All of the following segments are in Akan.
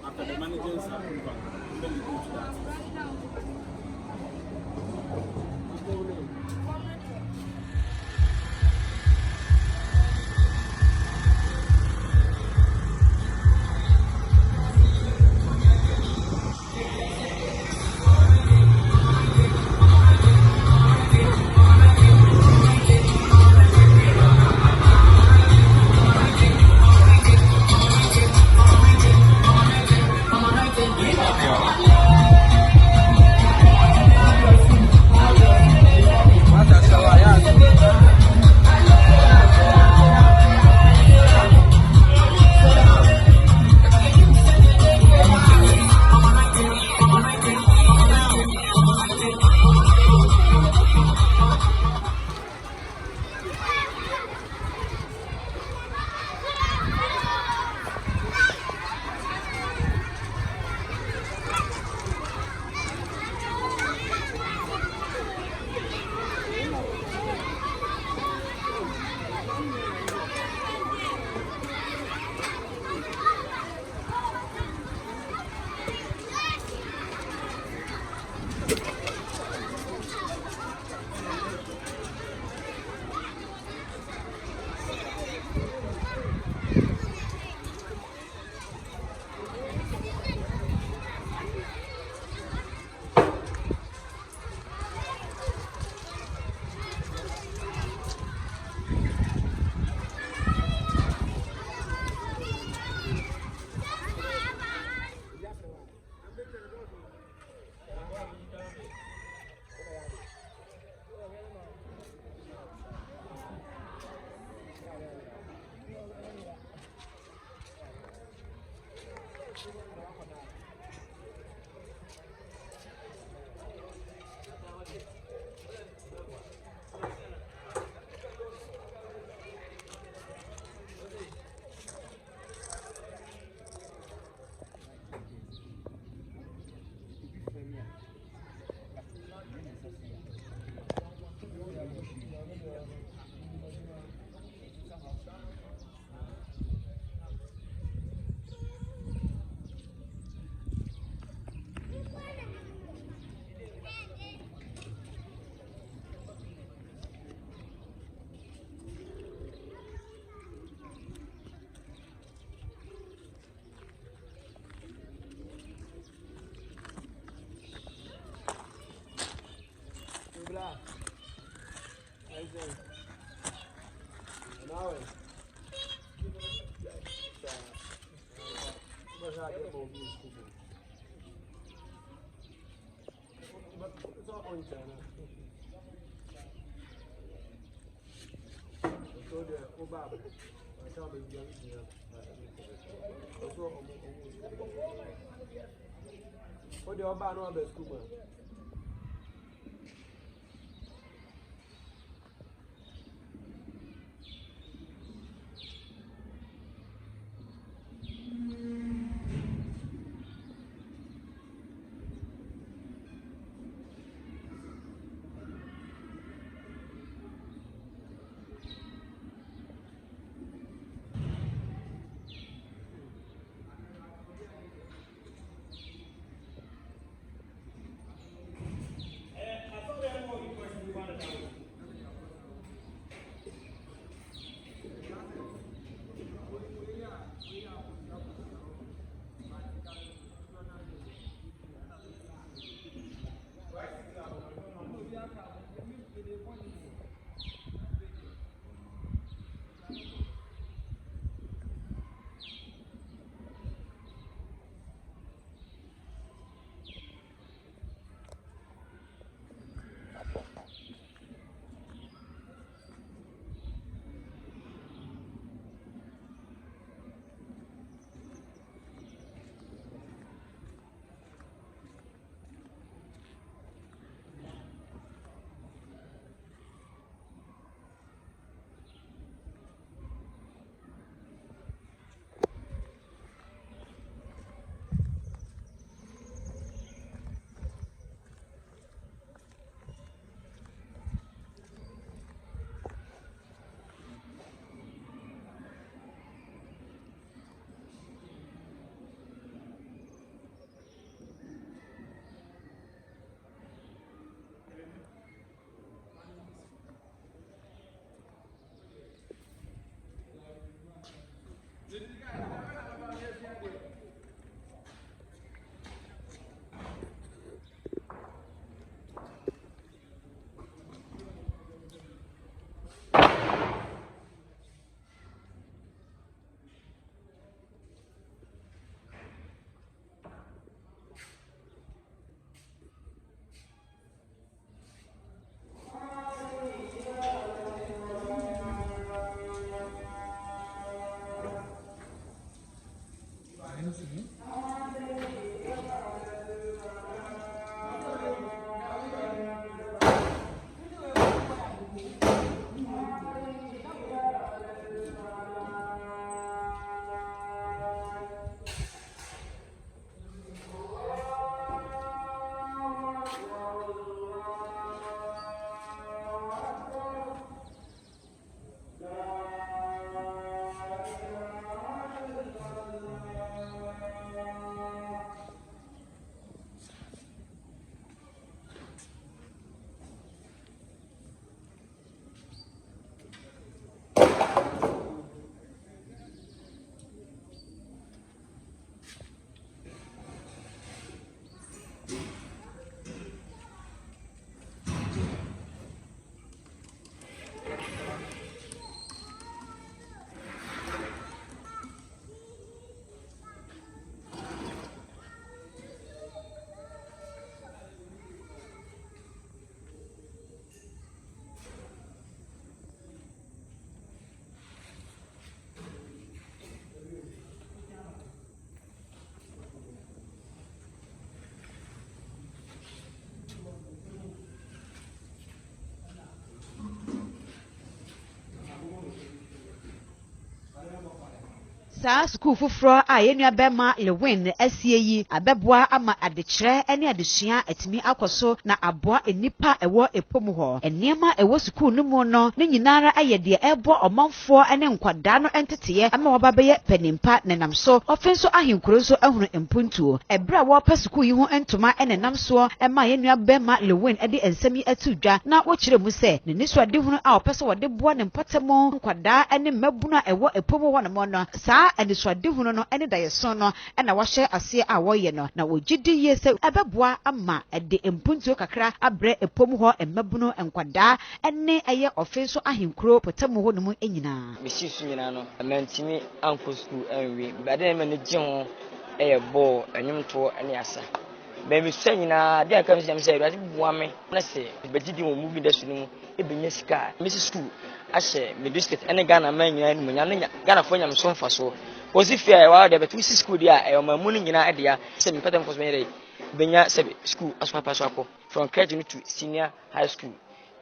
After the managers have moved on, then we go to that. What the other no be school? Sa school fufro a yenua bema Lilwin asie yi abeboa ama adekire ene adesua atimi akoso na aboa enipa ewo epomu ho eniema ewo school no mu no ne nyinara ayede ebo omanfo ene nkwada no enteteye ama wababeye panimpa nenamso ofenso ahinkuro so ahunu empuntuo ebra wo pa school yi ho entoma ene namso ema yenua bema Lilwin ede ensemi atudwa na wo kire mu se ne niswade hunu a opese wode boa ne mpatemo nkwada ene mabuna ewo epomu ho no no saa aniswade hunu no ene dayeso no ena wahye ase a woye no na wogidi yese ebeboa ama ede empuntuo kakra abre epomu ho emabuno nkwada ene eye ofenso ahinkuro potamo ho no mu enyina mesisu nyina no amantimi anko school enwe bade me ne gye ho eye bo enyumto ene asa be me nyina de aka me say ade bua me na se begidi mo movie industry no ebenya sika mesi school ahye me district ene Ghana man nyina ni munya no Ghana fo nyam so mfa so ozi fia wa de betu school dia e mamu ni nyina adia se me patam ko me benya se school aso papa so akọ from crèche to senior high school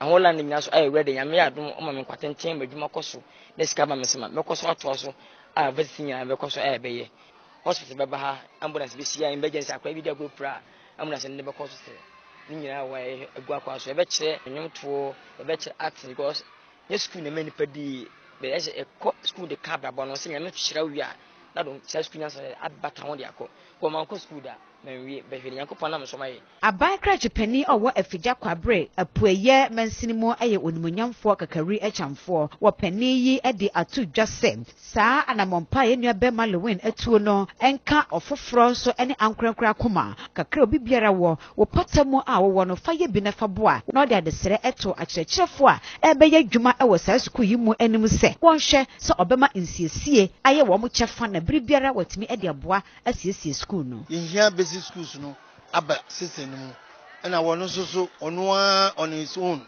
ahola ni nyina so ay ready nyame adom o ma me kwatenten badwuma koso de sika ba me sema me koso ato so a vesi nyina be koso e beye hospital beba ha ambulance be sia emergency akwa bi de go pra ambulance ne be koso se ni nyina wa egu akwa so e be kire nyomto e be kire act because yes school na many pedi be as a school de cabra bono se nyame twira wi a na don school na so abata ho de akọ ko man ko school da menwie be hwere yankopon na mso maye aban krache pani owo afija kwabre apueye mansinimo aye onimunyamfo kakari echamfo wo pani yi ede atudwa sem saa anamompa ye nua bema Lilwin atuo no enka ofoforo so ene ankorakora koma kakra obi biara wo patamo a wo no fa ye bi na fa boa na ode adesere eto akyerɛkyerɛfo a ebeye dwuma ewo saa school yi mu anim se wonhwɛ so obema nsiesie aye wo mo kyefa na biri biara watimi ede aboa asiesie school no schools no aba system no na wono so ono on his own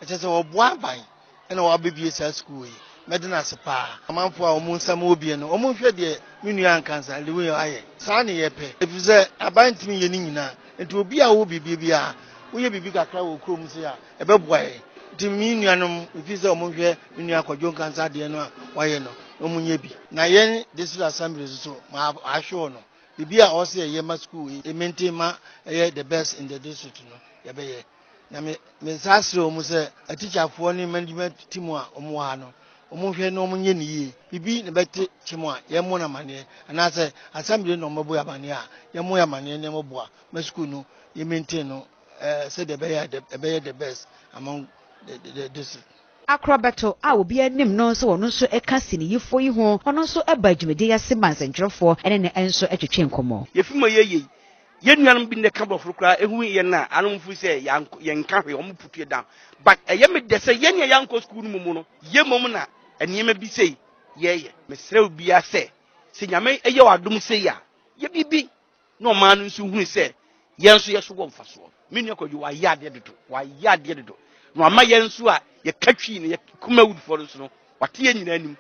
it is oboa ban na wo abebie sa school yi medina sepa amanfo a omo nsam obi no omo hwe de menua Nkansah Lilwin aye saa ne yepe efize aban timi ye ni nyina enti obi a wo bibia wo ye bibi kakra wo krom se a ebeboa ye timi nuanom efize omo hwe menua Kwadwo Nkansah de no a waye no omo nye bi na yen district assembly so ma ahwe no bibia also ye ma school e maintain ma the best in the district no ye be ye na me sasre omu se a teacher fo ni management team a omu ha no omu hwe no omu nye ni ye bibi ne bete team a ye mo na mane ana se assembly no mabo ya mane a ye mo ya mane ne mo boa ma school no ye maintain no say the be the best among the district Akrobato a obi anim no so wono so eka siniyifo yi ho ono so eba dwumede yase mansentrofo ene ne enso etwetwe nkomo yefimo yeye yenuanum bi ne kabrofo kra ehu ye na anomfu se yanka hwe omo putue down but eyeme de se yenya yanko school no mu no yemom na eniema bi sei yeye mesre obi ase se nyame eye wadom sei ya ye bibi no man nso hu se yenso yeso wo mfaso menu akwadwo wa yade dedo no ama yenso a ye katwi ne ye kuma wood for so no wate ye nyina anim